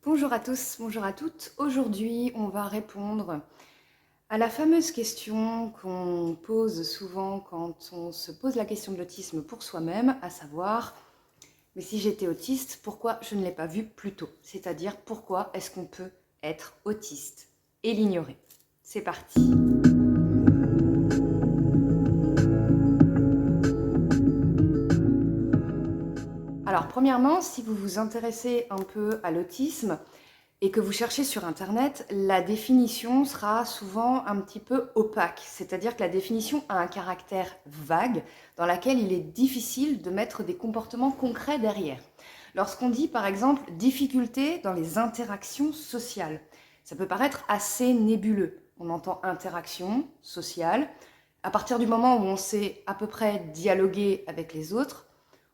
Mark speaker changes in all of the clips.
Speaker 1: Bonjour à tous, bonjour à toutes. Aujourd'hui, on va répondre à la fameuse question qu'on pose souvent quand on se pose la question de l'autisme pour soi-même, à savoir, mais si j'étais autiste, pourquoi je ne l'ai pas vu plus tôt? C'est-à-dire, pourquoi est-ce qu'on peut être autiste et l'ignorer? C'est parti. Alors, premièrement, si vous vous intéressez un peu à l'autisme, et que vous cherchez sur Internet, la définition sera souvent un petit peu opaque. C'est-à-dire que la définition a un caractère vague dans laquelle il est difficile de mettre des comportements concrets derrière. Lorsqu'on dit par exemple difficulté dans les interactions sociales, ça peut paraître assez nébuleux. On entend interaction sociale. À partir du moment où on sait à peu près dialoguer avec les autres,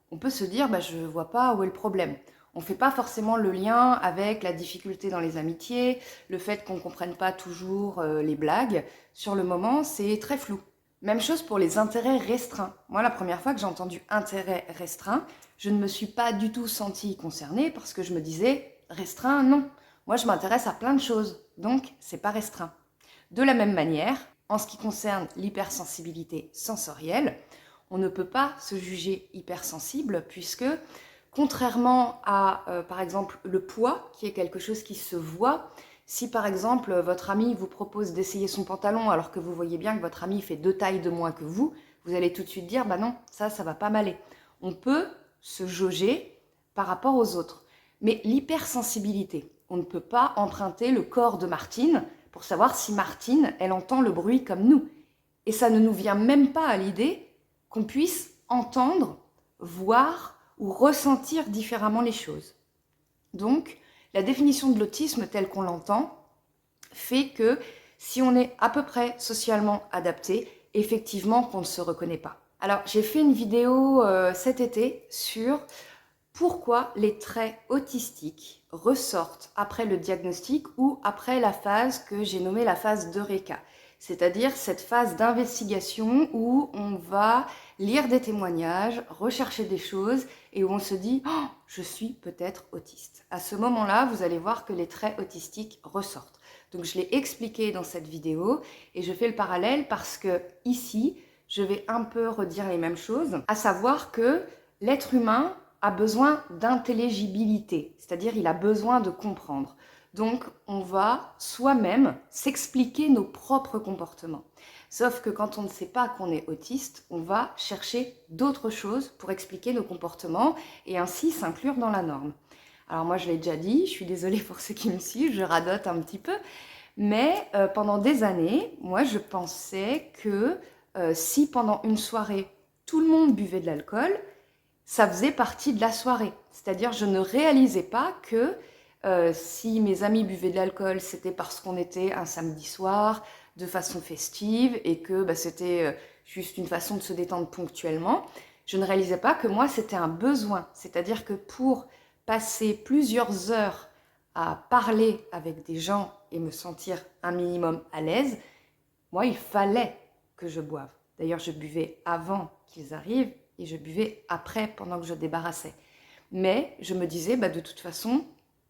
Speaker 1: on peut se dire je ne vois pas où est le problème. On ne fait pas forcément le lien avec la difficulté dans les amitiés, le fait qu'on ne comprenne pas toujours les blagues. Sur le moment, c'est très flou. Même chose pour les intérêts restreints. Moi, la première fois que j'ai entendu intérêt restreint, je ne me suis pas du tout sentie concernée parce que je me disais restreint, non. Moi, je m'intéresse à plein de choses, donc c'est pas restreint. De la même manière, en ce qui concerne l'hypersensibilité sensorielle, on ne peut pas se juger hypersensible puisque, contrairement à, par exemple, le poids, qui est quelque chose qui se voit, si par exemple votre ami vous propose d'essayer son pantalon alors que vous voyez bien que votre ami fait 2 tailles de moins que vous allez tout de suite dire non, ça va pas m'aller. On peut se jauger par rapport aux autres. Mais l'hypersensibilité, on ne peut pas emprunter le corps de Martine pour savoir si Martine, elle entend le bruit comme nous. Et ça ne nous vient même pas à l'idée qu'on puisse entendre, voir ou ressentir différemment les choses. Donc, la définition de l'autisme telle qu'on l'entend fait que si on est à peu près socialement adapté, effectivement qu'on ne se reconnaît pas. Alors, j'ai fait une vidéo cet été sur pourquoi les traits autistiques ressortent après le diagnostic ou après la phase que j'ai nommée la phase d'Eureka. C'est-à-dire cette phase d'investigation où on va lire des témoignages, rechercher des choses et où on se dit oh, je suis peut-être autiste. À ce moment-là, vous allez voir que les traits autistiques ressortent. Donc je l'ai expliqué dans cette vidéo et je fais le parallèle parce que ici, je vais un peu redire les mêmes choses, à savoir que l'être humain a besoin d'intelligibilité, c'est-à-dire il a besoin de comprendre. Donc, on va soi-même s'expliquer nos propres comportements. Sauf que quand on ne sait pas qu'on est autiste, on va chercher d'autres choses pour expliquer nos comportements et ainsi s'inclure dans la norme. Alors moi, je l'ai déjà dit, je suis désolée pour ceux qui me suivent, je radote un petit peu, mais pendant des années, moi, je pensais que si pendant une soirée, tout le monde buvait de l'alcool, ça faisait partie de la soirée. C'est-à-dire, je ne réalisais pas que si mes amis buvaient de l'alcool, c'était parce qu'on était un samedi soir, de façon festive, et que c'était juste une façon de se détendre ponctuellement. Je ne réalisais pas que moi, c'était un besoin. C'est-à-dire que pour passer plusieurs heures à parler avec des gens et me sentir un minimum à l'aise, moi, il fallait que je boive. D'ailleurs, je buvais avant qu'ils arrivent et je buvais après, pendant que je débarrassais. Mais je me disais, de toute façon,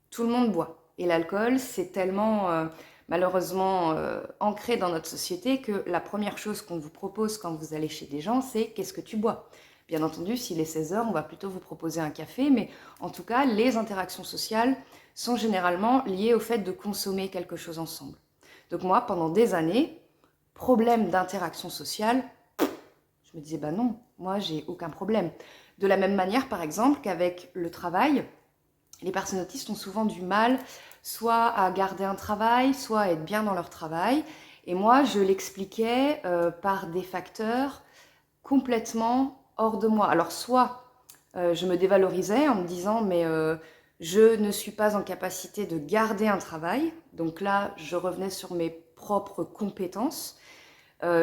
Speaker 1: tout le monde boit. Et l'alcool, c'est tellement malheureusement ancré dans notre société que la première chose qu'on vous propose quand vous allez chez des gens, c'est qu'est-ce que tu bois? Bien entendu, s'il est 16 heures, on va plutôt vous proposer un café, mais en tout cas, les interactions sociales sont généralement liées au fait de consommer quelque chose ensemble. Donc moi, pendant des années, problème d'interaction sociale, je me disais, non, moi, j'ai aucun problème. De la même manière, par exemple, qu'avec le travail, les personnes autistes ont souvent du mal soit à garder un travail, soit à être bien dans leur travail. Et moi, je l'expliquais par des facteurs complètement hors de moi. Alors, soit je me dévalorisais en me disant, mais je ne suis pas en capacité de garder un travail. Donc là, je revenais sur mes propres compétences.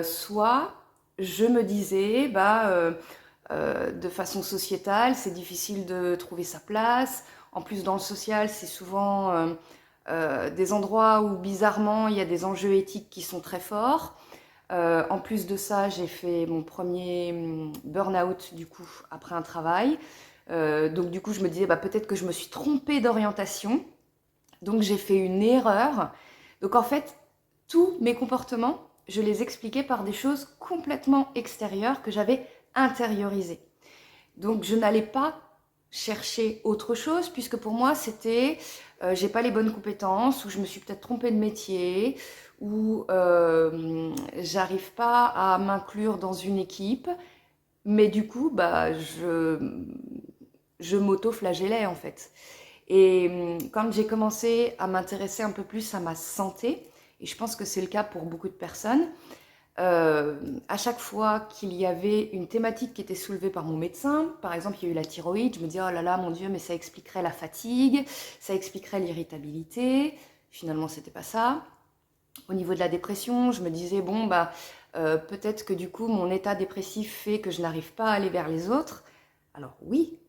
Speaker 1: Soit je me disais, de façon sociétale, c'est difficile de trouver sa place. En plus, dans le social, c'est souvent des endroits où, bizarrement, il y a des enjeux éthiques qui sont très forts. En plus de ça, j'ai fait mon premier burn-out, du coup, après un travail. Donc, du coup, je me disais, peut-être que je me suis trompée d'orientation. Donc j'ai fait une erreur. Donc en fait, tous mes comportements, je les expliquais par des choses complètement extérieures que j'avais intériorisées. Donc je n'allais pas chercher autre chose, puisque pour moi c'était j'ai pas les bonnes compétences, ou je me suis peut-être trompée de métier, ou j'arrive pas à m'inclure dans une équipe, mais du coup je m'auto-flagellais en fait. Et quand j'ai commencé à m'intéresser un peu plus à ma santé, et je pense que c'est le cas pour beaucoup de personnes, à chaque fois qu'il y avait une thématique qui était soulevée par mon médecin, par exemple il y a eu la thyroïde, je me disais oh là là mon Dieu mais ça expliquerait la fatigue, ça expliquerait l'irritabilité, finalement c'était pas ça. Au niveau de la dépression, je me disais bon peut-être que du coup mon état dépressif fait que je n'arrive pas à aller vers les autres. Alors oui,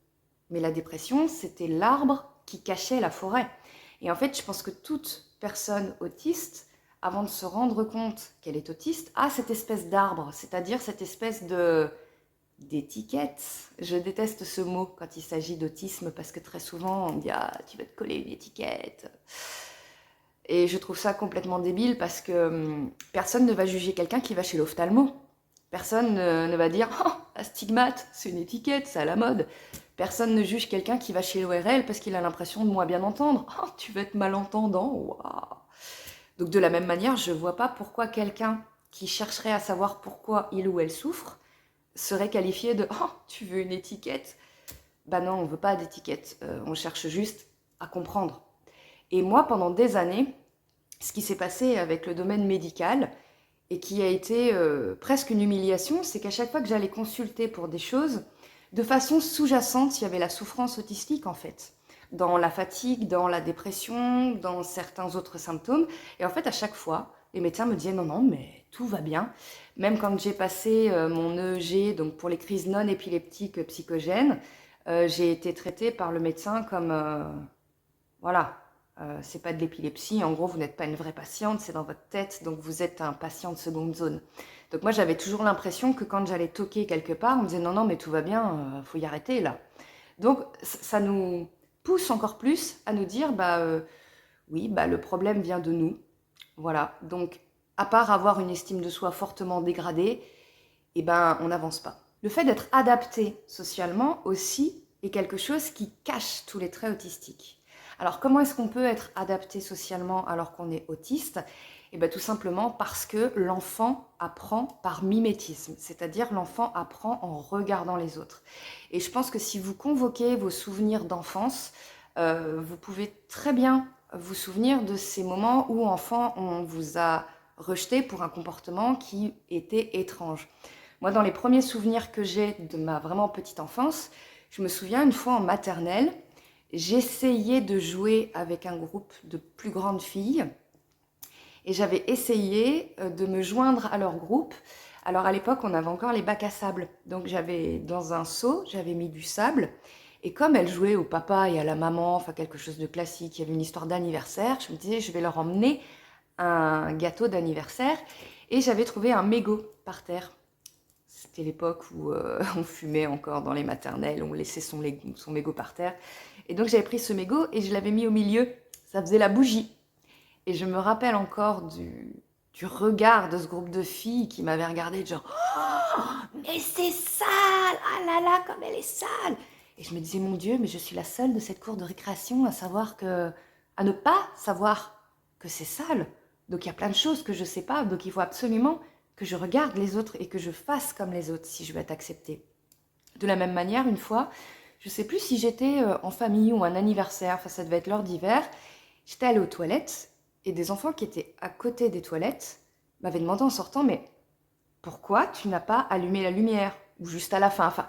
Speaker 1: mais la dépression c'était l'arbre qui cachait la forêt. Et en fait je pense que toute personne autiste, avant de se rendre compte qu'elle est autiste, a cette espèce d'arbre, c'est-à-dire cette espèce d'étiquette. Je déteste ce mot quand il s'agit d'autisme parce que très souvent on me dit ah tu vas te coller une étiquette. Et je trouve ça complètement débile parce que personne ne va juger quelqu'un qui va chez l'ophtalmo. Personne ne va dire oh, astigmate, c'est une étiquette, c'est à la mode. Personne ne juge quelqu'un qui va chez l'ORL parce qu'il a l'impression de moins bien entendre. Oh, tu vas être malentendant, waouh. Donc de la même manière, je ne vois pas pourquoi quelqu'un qui chercherait à savoir pourquoi il ou elle souffre serait qualifié de « Oh, tu veux une étiquette ?» Ben non, on ne veut pas d'étiquette, on cherche juste à comprendre. Et moi, pendant des années, ce qui s'est passé avec le domaine médical, et qui a été presque une humiliation, c'est qu'à chaque fois que j'allais consulter pour des choses, de façon sous-jacente, il y avait la souffrance autistique en fait. Dans la fatigue, dans la dépression, dans certains autres symptômes. Et en fait, à chaque fois, les médecins me disaient non, non, mais tout va bien. Même quand j'ai passé mon EEG, donc pour les crises non épileptiques psychogènes, j'ai été traitée par le médecin comme voilà, c'est pas de l'épilepsie, en gros vous n'êtes pas une vraie patiente, c'est dans votre tête, donc vous êtes un patient de seconde zone. Donc moi j'avais toujours l'impression que quand j'allais toquer quelque part, on me disait non, non mais tout va bien, faut y arrêter là. Donc ça nous pousse encore plus à nous dire oui, le problème vient de nous. Voilà, donc à part avoir une estime de soi fortement dégradée, eh ben on n'avance pas. Le fait d'être adapté socialement aussi est quelque chose qui cache tous les traits autistiques. Alors comment est-ce qu'on peut être adapté socialement alors qu'on est autiste ? Eh bien tout simplement parce que l'enfant apprend par mimétisme, c'est-à-dire l'enfant apprend en regardant les autres. Et je pense que si vous convoquez vos souvenirs d'enfance, vous pouvez très bien vous souvenir de ces moments où enfant on vous a rejeté pour un comportement qui était étrange. Moi, dans les premiers souvenirs que j'ai de ma vraiment petite enfance, je me souviens une fois en maternelle, j'essayais de jouer avec un groupe de plus grandes filles et j'avais essayé de me joindre à leur groupe. Alors à l'époque, on avait encore les bacs à sable. Donc j'avais dans un seau, j'avais mis du sable. Et comme elles jouaient au papa et à la maman, enfin quelque chose de classique, il y avait une histoire d'anniversaire, je me disais je vais leur emmener un gâteau d'anniversaire. Et j'avais trouvé un mégot par terre. C'était l'époque où on fumait encore dans les maternelles, on laissait son mégot par terre. Et donc j'avais pris ce mégot et je l'avais mis au milieu. Ça faisait la bougie. Et je me rappelle encore du regard de ce groupe de filles qui m'avaient regardé genre oh, mais c'est sale, ah là là comme elle est sale. Et je me disais mon Dieu, mais je suis la seule de cette cour de récréation à ne pas savoir que c'est sale. Donc il y a plein de choses que je ne sais pas, donc il faut absolument que je regarde les autres et que je fasse comme les autres si je veux être acceptée. De la même manière, une fois, je ne sais plus si j'étais en famille ou un anniversaire, enfin ça devait être l'heure d'hiver, j'étais allée aux toilettes et des enfants qui étaient à côté des toilettes m'avaient demandé en sortant, mais pourquoi tu n'as pas allumé la lumière? Ou juste à la fin, enfin,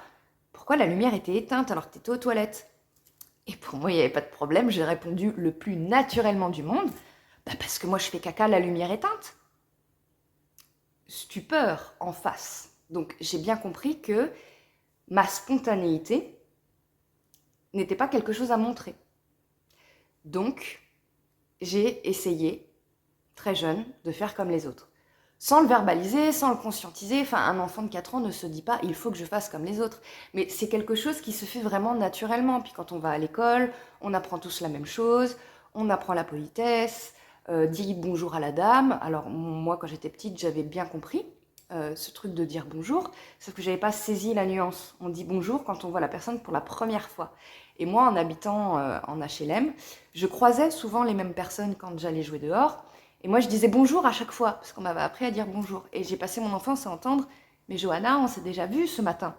Speaker 1: pourquoi la lumière était éteinte alors que tu étais aux toilettes? Et pour moi, il n'y avait pas de problème, j'ai répondu le plus naturellement du monde, parce que moi je fais caca, la lumière éteinte. Stupeur en face. Donc j'ai bien compris que ma spontanéité n'était pas quelque chose à montrer. Donc j'ai essayé, très jeune, de faire comme les autres. Sans le verbaliser, sans le conscientiser. Enfin, un enfant de 4 ans ne se dit pas « il faut que je fasse comme les autres ». Mais c'est quelque chose qui se fait vraiment naturellement. Puis quand on va à l'école, on apprend tous la même chose, on apprend la politesse, dire bonjour à la dame. Alors moi, quand j'étais petite, j'avais bien compris ce truc de dire bonjour, sauf que j'avais pas saisi la nuance. On dit bonjour quand on voit la personne pour la première fois. Et moi, en habitant en HLM, je croisais souvent les mêmes personnes quand j'allais jouer dehors. Et moi, je disais bonjour à chaque fois, parce qu'on m'avait appris à dire bonjour. Et j'ai passé mon enfance à entendre, mais Johanna, on s'est déjà vu ce matin.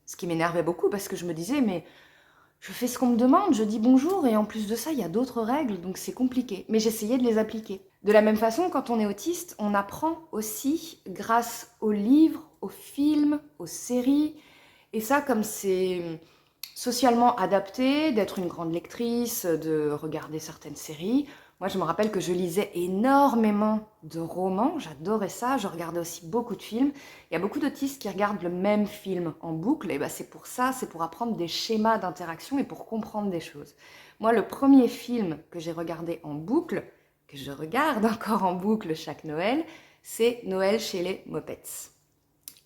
Speaker 1: Ce qui m'énervait beaucoup, parce que je me disais, mais je fais ce qu'on me demande, je dis bonjour, et en plus de ça, il y a d'autres règles, donc c'est compliqué. Mais j'essayais de les appliquer. De la même façon, quand on est autiste, on apprend aussi grâce aux livres, aux films, aux séries. Et ça, comme c'est socialement adapté, d'être une grande lectrice, de regarder certaines séries. Moi, je me rappelle que je lisais énormément de romans, j'adorais ça, je regardais aussi beaucoup de films. Il y a beaucoup d'autistes qui regardent le même film en boucle, et ben c'est pour ça, c'est pour apprendre des schémas d'interaction et pour comprendre des choses. Moi, le premier film que j'ai regardé en boucle, que je regarde encore en boucle chaque Noël, c'est Noël chez les Muppets.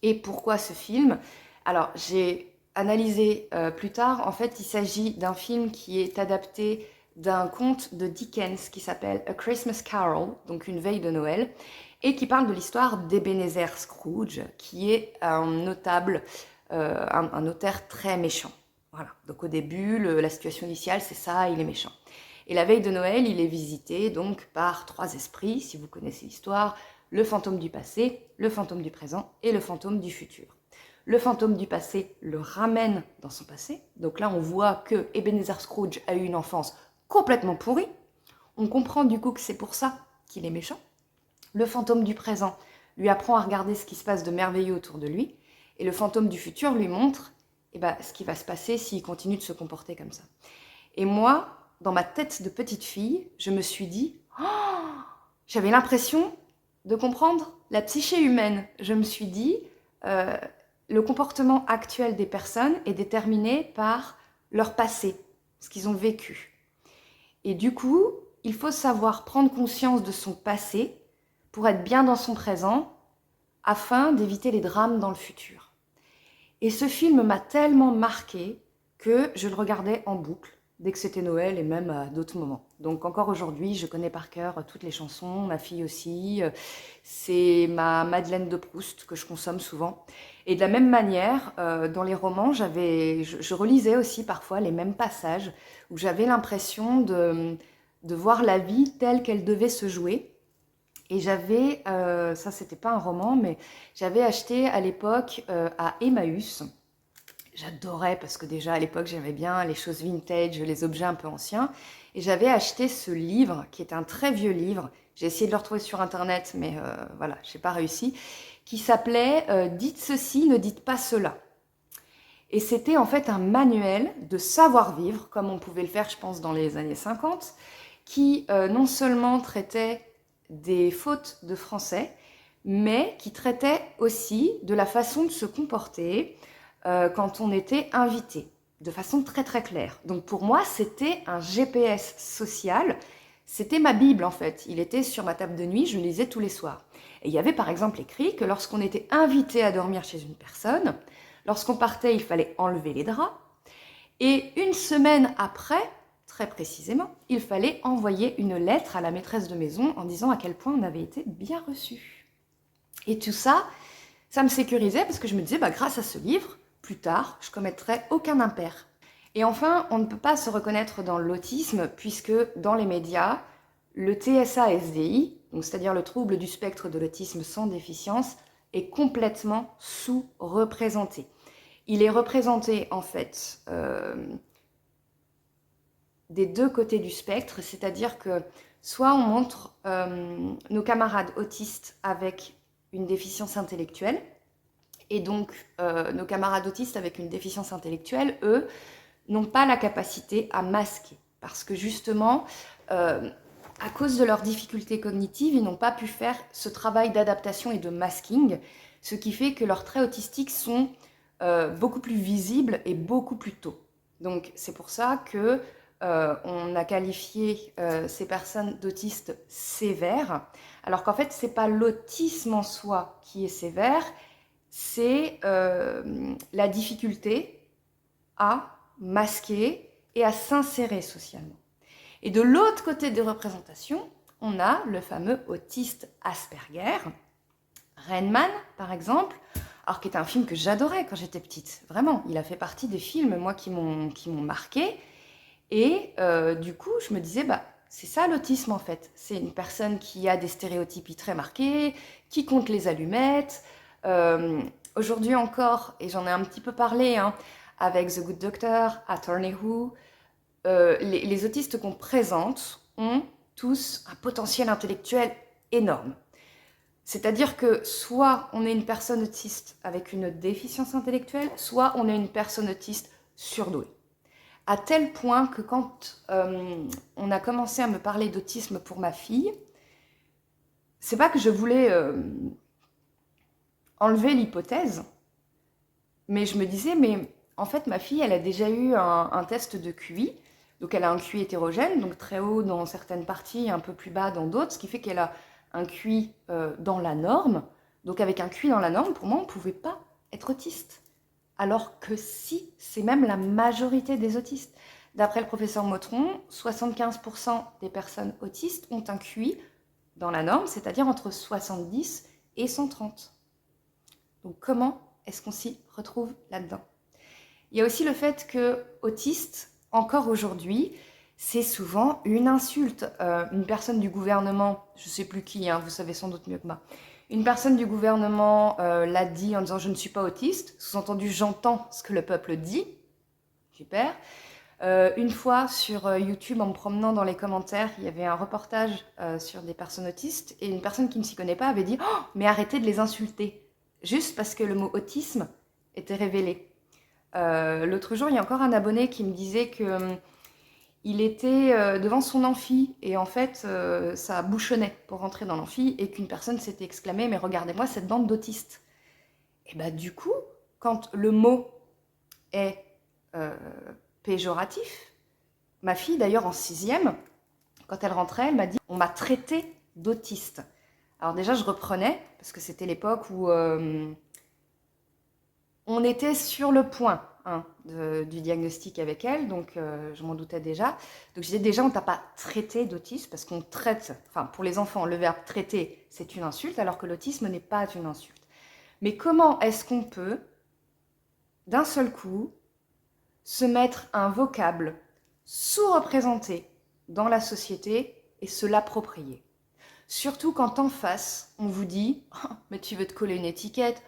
Speaker 1: Et pourquoi ce film? Alors, j'ai analysé plus tard, en fait, il s'agit d'un film qui est adapté d'un conte de Dickens qui s'appelle A Christmas Carol, donc une veille de Noël, et qui parle de l'histoire d'Ebenezer Scrooge, qui est un notable, un notaire très méchant. Voilà, donc au début, la situation initiale, c'est ça, il est méchant. Et la veille de Noël, il est visité donc par trois esprits, si vous connaissez l'histoire, le fantôme du passé, le fantôme du présent et le fantôme du futur. Le fantôme du passé le ramène dans son passé. Donc là, on voit que Ebenezer Scrooge a eu une enfance complètement pourrie. On comprend du coup que c'est pour ça qu'il est méchant. Le fantôme du présent lui apprend à regarder ce qui se passe de merveilleux autour de lui. Et le fantôme du futur lui montre ce qui va se passer s'il continue de se comporter comme ça. Et moi, dans ma tête de petite fille, je me suis dit, j'avais l'impression de comprendre la psyché humaine. Je me suis dit, le comportement actuel des personnes est déterminé par leur passé, ce qu'ils ont vécu. Et du coup, il faut savoir prendre conscience de son passé pour être bien dans son présent, afin d'éviter les drames dans le futur. Et ce film m'a tellement marqué que je le regardais en boucle, dès que c'était Noël et même à d'autres moments. Donc encore aujourd'hui, je connais par cœur toutes les chansons, ma fille aussi. C'est ma Madeleine de Proust que je consomme souvent. Et de la même manière, dans les romans, je relisais aussi parfois les mêmes passages où j'avais l'impression de voir la vie telle qu'elle devait se jouer. Et j'avais, ça c'était pas un roman, mais j'avais acheté à l'époque à Emmaüs. J'adorais parce que déjà à l'époque j'aimais bien les choses vintage, les objets un peu anciens. Et j'avais acheté ce livre qui est un très vieux livre. J'ai essayé de le retrouver sur internet, mais voilà, j'ai pas réussi. Qui s'appelait Dites ceci, ne dites pas cela. Et c'était en fait un manuel de savoir-vivre, comme on pouvait le faire, je pense, dans les années 50, qui non seulement traitait des fautes de français, mais qui traitait aussi de la façon de se comporter quand on était invité, de façon très très claire. Donc pour moi, c'était un GPS social, c'était ma Bible en fait. Il était sur ma table de nuit, je le lisais tous les soirs. Et il y avait par exemple écrit que lorsqu'on était invité à dormir chez une personne, lorsqu'on partait, il fallait enlever les draps. Et une semaine après, très précisément, il fallait envoyer une lettre à la maîtresse de maison en disant à quel point on avait été bien reçu. Et tout ça, ça me sécurisait parce que je me disais, grâce à ce livre, plus tard, je commettrai aucun impair. Et enfin, on ne peut pas se reconnaître dans l'autisme puisque dans les médias, le TSA-SDI, donc c'est-à-dire le trouble du spectre de l'autisme sans déficience, est complètement sous-représenté. Il est représenté en fait des deux côtés du spectre, c'est-à-dire que soit on montre nos camarades autistes avec une déficience intellectuelle, et donc nos camarades autistes avec une déficience intellectuelle, eux, n'ont pas la capacité à masquer, parce que justement, à cause de leurs difficultés cognitives, ils n'ont pas pu faire ce travail d'adaptation et de masking, ce qui fait que leurs traits autistiques sont beaucoup plus visibles et beaucoup plus tôt. Donc c'est pour ça que on a qualifié ces personnes d'autistes sévères, alors qu'en fait c'est pas l'autisme en soi qui est sévère, c'est la difficulté à masquer et à s'insérer socialement. Et de l'autre côté des représentations, on a le fameux autiste Asperger, Rain Man par exemple, alors qui est un film que j'adorais quand j'étais petite, vraiment, il a fait partie des films moi qui m'ont marqué. Et du coup, je me disais, bah, c'est ça l'autisme en fait. C'est une personne qui a des stéréotypes très marqués, qui compte les allumettes. Aujourd'hui encore, et j'en ai un petit peu parlé hein, avec The Good Doctor, Attorney Who, les autistes qu'on présente ont tous un potentiel intellectuel énorme. C'est-à-dire que soit on est une personne autiste avec une déficience intellectuelle, soit on est une personne autiste surdouée. À tel point que quand on a commencé à me parler d'autisme pour ma fille, c'est pas que je voulais enlever l'hypothèse, mais je me disais, mais en fait ma fille elle a déjà eu un test de QI, donc elle a un QI hétérogène, donc très haut dans certaines parties, un peu plus bas dans d'autres, ce qui fait qu'elle a un QI dans la norme. Donc avec un QI dans la norme, pour moi on ne pouvait pas être autiste. Alors que si, c'est même la majorité des autistes. D'après le professeur Motron, 75% des personnes autistes ont un QI dans la norme, c'est-à-dire entre 70 et 130. Donc comment est-ce qu'on s'y retrouve là-dedans? Il y a aussi le fait que autiste, encore aujourd'hui, c'est souvent une insulte. Une personne du gouvernement, je ne sais plus qui, hein, vous savez sans doute mieux que moi, une personne du gouvernement l'a dit en disant « je ne suis pas autiste », sous-entendu « j'entends ce que le peuple dit ». Super. Une fois sur YouTube, en me promenant dans les commentaires, il y avait un reportage sur des personnes autistes et une personne qui ne s'y connaît pas avait dit « oh, mais arrêtez de les insulter », juste parce que le mot autisme était révélé. L'autre jour, il y a encore un abonné qui me disait que il était devant son amphi et en fait ça bouchonnait pour rentrer dans l'amphi et qu'une personne s'était exclamée « mais regardez-moi cette bande d'autistes ». Et bah du coup, quand le mot est péjoratif, ma fille d'ailleurs en 6e, quand elle rentrait, elle m'a dit « on m'a traité d'autiste ». Alors déjà je reprenais, parce que c'était l'époque où on était sur le point hein, du diagnostic avec elle, donc je m'en doutais déjà. Donc je disais déjà, on t'a pas traité d'autisme, parce qu'on traite, enfin pour les enfants, le verbe traiter, c'est une insulte, alors que l'autisme n'est pas une insulte. Mais comment est-ce qu'on peut, d'un seul coup, se mettre un vocable sous-représenté dans la société et se l'approprier? Surtout quand en face, on vous dit oh, « mais tu veux te coller une étiquette,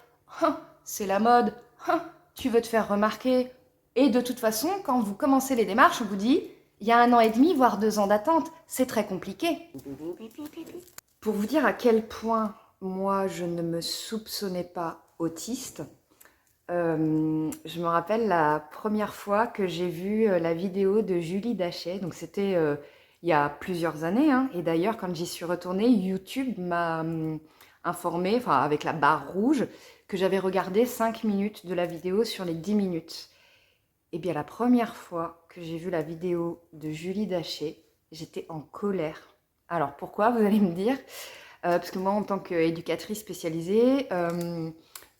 Speaker 1: oh, c'est la mode, oh, tu veux te faire remarquer ». Et de toute façon, quand vous commencez les démarches, on vous dit « il y a 1 an et demi, voire 2 ans d'attente, c'est très compliqué ». Pour vous dire à quel point moi, je ne me soupçonnais pas autiste, je me rappelle la première fois que j'ai vu la vidéo de Julie Dachet, donc c'était il y a plusieurs années, hein, et d'ailleurs quand j'y suis retournée, YouTube m'a informé, enfin avec la barre rouge, que j'avais regardé 5 minutes de la vidéo sur les 10 minutes. Et bien la première fois que j'ai vu la vidéo de Julie Dachet, j'étais en colère. Alors pourquoi, vous allez me dire? Parce que moi en tant qu'éducatrice spécialisée,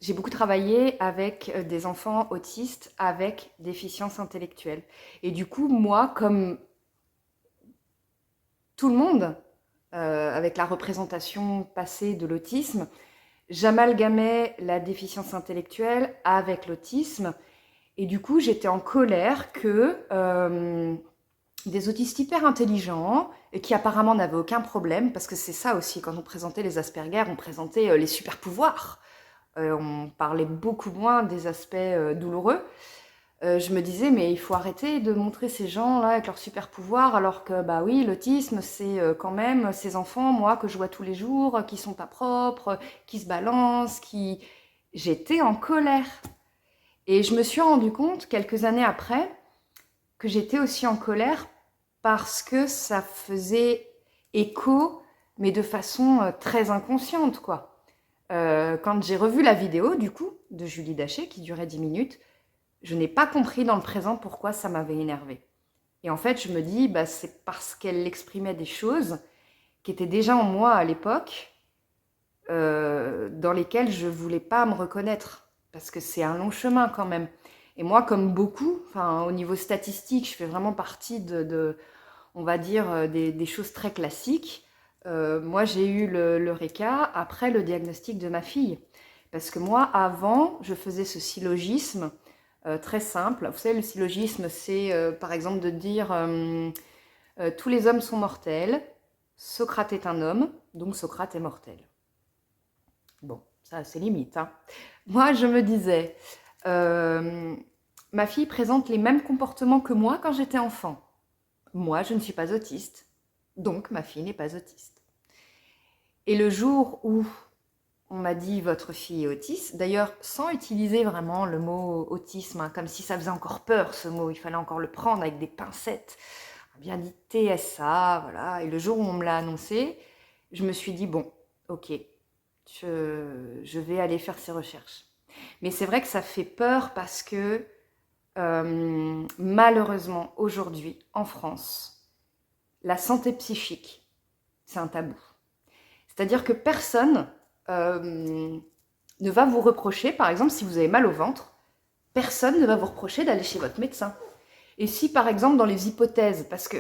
Speaker 1: j'ai beaucoup travaillé avec des enfants autistes avec déficience intellectuelle. Et du coup, moi, comme tout le monde, avec la représentation passée de l'autisme, j'amalgamais la déficience intellectuelle avec l'autisme. Et du coup, j'étais en colère que des autistes hyper intelligents et qui apparemment n'avaient aucun problème, parce que c'est ça aussi, quand on présentait les Asperger, on présentait les super pouvoirs. On parlait beaucoup moins des aspects douloureux. Je me disais, mais il faut arrêter de montrer ces gens-là avec leurs super pouvoirs, alors que, bah oui, l'autisme, c'est quand même ces enfants, moi, que je vois tous les jours, qui sont pas propres, qui se balancent, qui... J'étais en colère. Et je me suis rendu compte, quelques années après, que j'étais aussi en colère parce que ça faisait écho, mais de façon très inconsciente, quoi. Quand j'ai revu la vidéo, du coup, de Julie Dachet, qui durait 10 minutes, je n'ai pas compris dans le présent pourquoi ça m'avait énervée. Et en fait, je me dis, bah, c'est parce qu'elle exprimait des choses qui étaient déjà en moi à l'époque, dans lesquelles je ne voulais pas me reconnaître, parce que c'est un long chemin quand même. Et moi, comme beaucoup, au niveau statistique, je fais vraiment partie on va dire, des choses très classiques. Moi, j'ai eu l'Eureka après le diagnostic de ma fille. Parce que moi, avant, je faisais ce syllogisme très simple. Vous savez, le syllogisme, c'est par exemple de dire tous les hommes sont mortels, Socrate est un homme, donc Socrate est mortel. Bon, ça c'est limite. Hein. Moi, je me disais, ma fille présente les mêmes comportements que moi quand j'étais enfant. Moi, je ne suis pas autiste, donc ma fille n'est pas autiste. Et le jour où on m'a dit votre fille est autiste, d'ailleurs sans utiliser vraiment le mot autisme, hein, comme si ça faisait encore peur ce mot, il fallait encore le prendre avec des pincettes, bien dit TSA, voilà. Et le jour où on me l'a annoncé, je me suis dit bon, ok, je vais aller faire ces recherches. Mais c'est vrai que ça fait peur parce que malheureusement aujourd'hui en France, la santé psychique, c'est un tabou. C'est-à-dire que personne ne va vous reprocher, par exemple, si vous avez mal au ventre, personne ne va vous reprocher d'aller chez votre médecin. Et si, par exemple, dans les hypothèses, parce que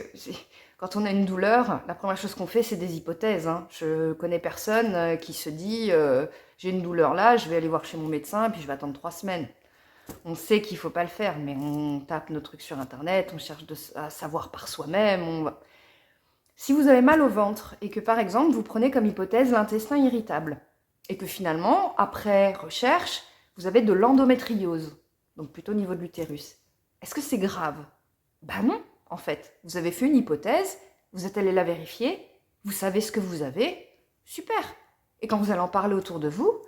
Speaker 1: quand on a une douleur, la première chose qu'on fait, c'est des hypothèses. Hein. Je connais personne qui se dit j'ai une douleur là, je vais aller voir chez mon médecin, et puis je vais attendre 3 semaines. On sait qu'il ne faut pas le faire, mais on tape nos trucs sur Internet, on cherche à savoir par soi-même. Si vous avez mal au ventre et que, par exemple, vous prenez comme hypothèse l'intestin irritable, et que finalement, après recherche, vous avez de l'endométriose, donc plutôt au niveau de l'utérus, est-ce que c'est grave? Ben non, en fait. Vous avez fait une hypothèse, vous êtes allé la vérifier, vous savez ce que vous avez, super. Et quand vous allez en parler autour de vous,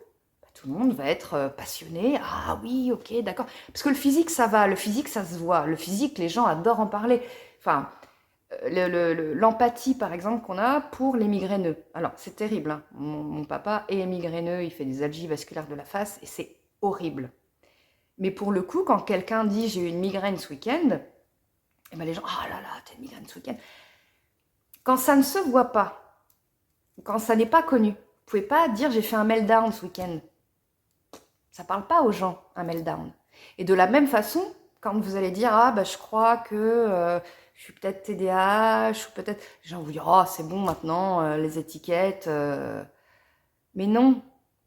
Speaker 1: tout le monde va être passionné. Ah oui, ok, d'accord. Parce que le physique, ça va. Le physique, ça se voit. Le physique, les gens adorent en parler. Enfin, l'empathie, par exemple, qu'on a pour les migraineux. Alors, c'est terrible. Hein. Mon papa est migraineux, il fait des algies vasculaires de la face et c'est horrible. Mais pour le coup, quand quelqu'un dit j'ai eu une migraine ce week-end, et ben les gens, ah là là, t'as une migraine ce week-end. Quand ça ne se voit pas, quand ça n'est pas connu, vous ne pouvez pas dire j'ai fait un meltdown ce week-end. Ça ne parle pas aux gens, un meltdown. Et de la même façon, quand vous allez dire ah bah je crois que je suis peut-être TDAH ou peut-être, les gens vous dire oh c'est bon maintenant les étiquettes. Mais non,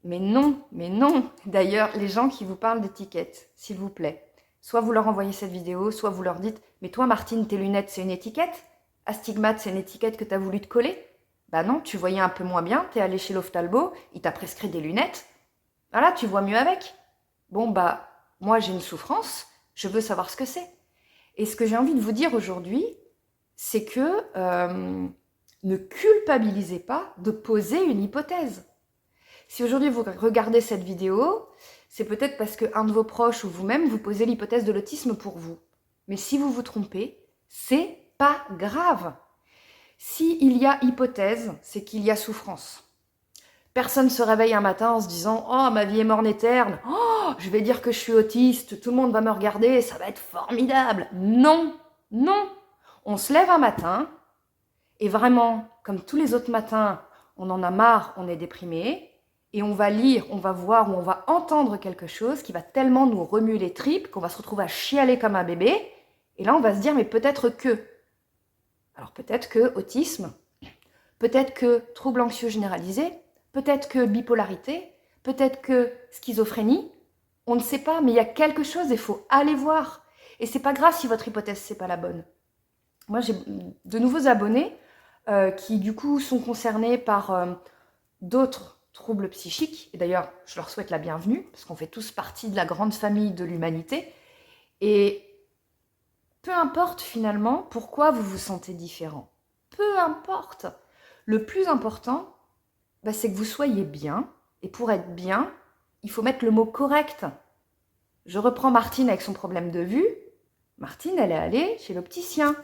Speaker 1: mais non, mais non. D'ailleurs, les gens qui vous parlent d'étiquettes, s'il vous plaît, soit vous leur envoyez cette vidéo, soit vous leur dites mais toi Martine, tes lunettes c'est une étiquette? Astigmate c'est une étiquette que tu as voulu te coller? Bah non, tu voyais un peu moins bien, tu es allé chez l'ophtalmo, il t'a prescrit des lunettes. Voilà, tu vois mieux avec. Bon, bah, moi j'ai une souffrance, je veux savoir ce que c'est. Et ce que j'ai envie de vous dire aujourd'hui, c'est que ne culpabilisez pas de poser une hypothèse. Si aujourd'hui vous regardez cette vidéo, c'est peut-être parce qu'un de vos proches ou vous-même vous posez l'hypothèse de l'autisme pour vous. Mais si vous vous trompez, c'est pas grave. S'il y a hypothèse, c'est qu'il y a souffrance. Personne ne se réveille un matin en se disant « Oh, ma vie est morne et terne. Oh, je vais dire que je suis autiste. Tout le monde va me regarder. Ça va être formidable. » Non, non. On se lève un matin et vraiment, comme tous les autres matins, on en a marre, on est déprimé et on va lire, on va voir ou on va entendre quelque chose qui va tellement nous remuer les tripes qu'on va se retrouver à chialer comme un bébé. Et là, on va se dire « Mais peut-être que… » Alors peut-être que autisme, peut-être que trouble anxieux généralisé, peut-être que bipolarité, peut-être que schizophrénie, on ne sait pas, mais il y a quelque chose et il faut aller voir. Et c'est pas grave si votre hypothèse c'est pas la bonne. Moi j'ai de nouveaux abonnés qui du coup sont concernés par d'autres troubles psychiques. Et d'ailleurs, je leur souhaite la bienvenue parce qu'on fait tous partie de la grande famille de l'humanité. Et peu importe finalement pourquoi vous vous sentez différent. Peu importe. Le plus important, c'est que vous soyez bien. Et pour être bien, il faut mettre le mot correct. Je reprends Martine avec son problème de vue. Martine, elle est allée chez l'opticien.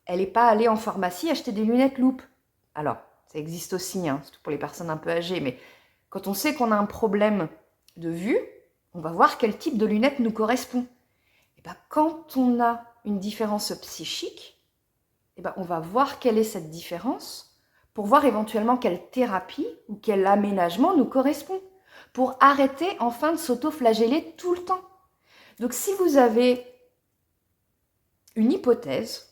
Speaker 1: Elle n'est pas allée en pharmacie acheter des lunettes loupe. Alors, ça existe aussi, surtout pour les personnes un peu âgées. Mais quand on sait qu'on a un problème de vue, on va voir quel type de lunettes nous correspond. Et quand on a une différence psychique, on va voir quelle est cette différence pour voir éventuellement quelle thérapie ou quel aménagement nous correspond, pour arrêter enfin de s'auto-flageller tout le temps. Donc si vous avez une hypothèse,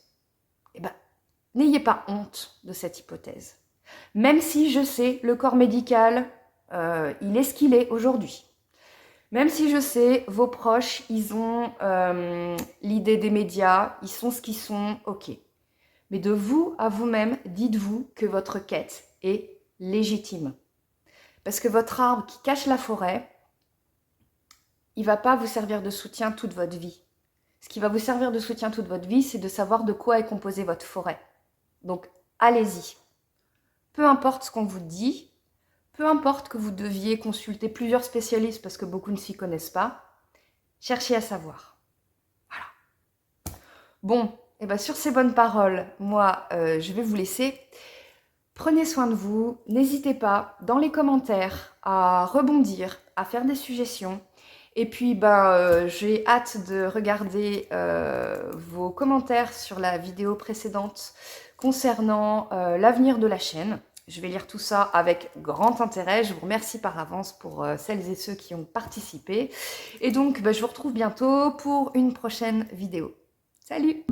Speaker 1: n'ayez pas honte de cette hypothèse. Même si je sais, le corps médical, il est ce qu'il est aujourd'hui. Même si je sais, vos proches, ils ont l'idée des médias, ils sont ce qu'ils sont, ok. Mais de vous à vous-même, dites-vous que votre quête est légitime. Parce que votre arbre qui cache la forêt, il ne va pas vous servir de soutien toute votre vie. Ce qui va vous servir de soutien toute votre vie, c'est de savoir de quoi est composée votre forêt. Donc, allez-y. Peu importe ce qu'on vous dit, peu importe que vous deviez consulter plusieurs spécialistes parce que beaucoup ne s'y connaissent pas, cherchez à savoir. Voilà. Bon, et bien sur ces bonnes paroles, moi, je vais vous laisser. Prenez soin de vous. N'hésitez pas, dans les commentaires, à rebondir, à faire des suggestions. Et puis, j'ai hâte de regarder vos commentaires sur la vidéo précédente concernant l'avenir de la chaîne. Je vais lire tout ça avec grand intérêt. Je vous remercie par avance pour celles et ceux qui ont participé. Et donc, je vous retrouve bientôt pour une prochaine vidéo. Salut!